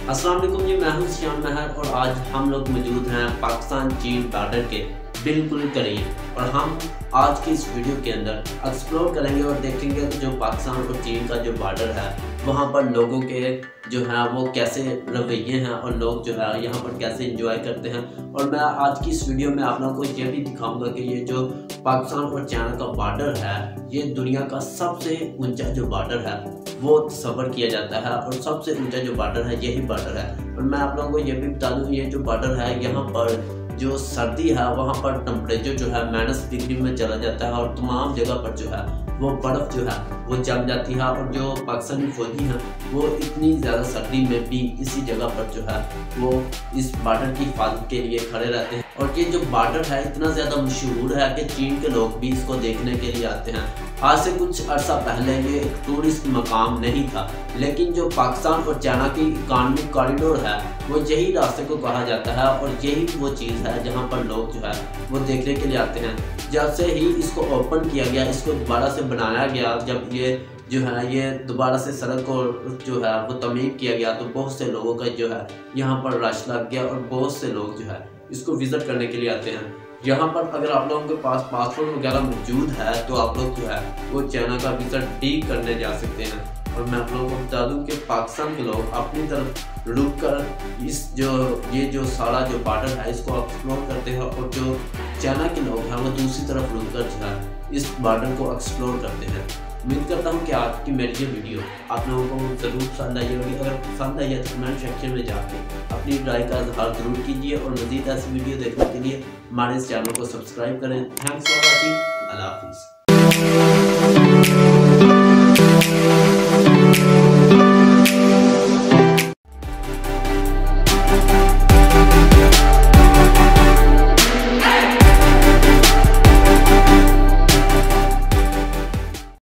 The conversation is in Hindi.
अस्सलाम वालेकुम जी, मैं हूं श्याम महर और आज हम लोग मौजूद हैं पाकिस्तान चीन बॉर्डर के बिल्कुल करीब। और हम आज की इस वीडियो के अंदर एक्सप्लोर करेंगे और देखेंगे कि जो पाकिस्तान और चीन का जो बॉर्डर है वहां पर लोगों के जो है वो कैसे रवैये हैं और लोग जो है यहाँ पर कैसे एंजॉय करते हैं। और मैं आज की इस वीडियो में आप लोगों को ये भी दिखाऊंगा कि ये जो पाकिस्तान और चाइना का बॉर्डर है ये दुनिया का सबसे ऊंचा जो बॉर्डर है वो तस्वर किया जाता है और सबसे ऊंचा जो बॉर्डर है यही बॉर्डर है। और मैं आप लोगों को ये भी बता दूं ये जो बॉर्डर है यहाँ पर जो सर्दी है वहाँ पर टेम्परेचर जो है -डिग्री में चला जाता है और तमाम जगह पर जो है वो बर्फ़ जो है वो जम जाती है। और जो पाकिस्तानी फौजी हैं वो इतनी ज़्यादा सर्दी में भी इसी जगह पर जो है वो इस बॉर्डर की हिफाजत के लिए खड़े रहते हैं। और ये जो बॉर्डर है इतना ज़्यादा मशहूर है कि चीन के लोग भी इसको देखने के लिए आते हैं। आज से कुछ अर्सा पहले ये एक टूरिस्ट मकाम नहीं था, लेकिन जो पाकिस्तान और चाइना की इकॉनमिक कॉरिडोर है वो यही रास्ते को कहा जाता है और यही वो चीज़ है जहाँ पर लोग जो है वो देखने के लिए आते हैं। जब से ही इसको ओपन किया गया, इसको दोबारा से बनाया गया, जब ये जो है ये दोबारा से सड़क को जो है वो तमीर किया गया तो बहुत से लोगों का जो है यहाँ पर रश लग गया और बहुत से लोग जो है इसको विज़िट करने के लिए आते हैं। यहाँ पर अगर आप लोगों के पास पासपोर्ट वगैरह मौजूद है तो आप लोग जो है वो चाइना का विज़िट भी करने जा सकते हैं। और मैं आप लोगों को बता दूं कि पाकिस्तान के लोग अपनी तरफ रुक कर इस ये जो सारा जो बॉर्डर है इसको एक्सप्लोर करते हैं और जो चाइना के लोग हैं वो दूसरी तरफ रुक कर जो है इस बॉर्डर को एक्सप्लोर करते हैं। उम्मीद करता हूँ कि आज की मेरी ये वीडियो आप लोगों को ज़रूर पसंद आई होगी। अगर पसंद आई है तो कमेंट सेक्शन में जाके अपनी राय का इजहार ज़रूर कीजिए और मज़ीद ऐसी वीडियो देखने के लिए हमारे इस चैनल को सब्सक्राइब करें। Thanks for watching. अल्लाह हाफिज़।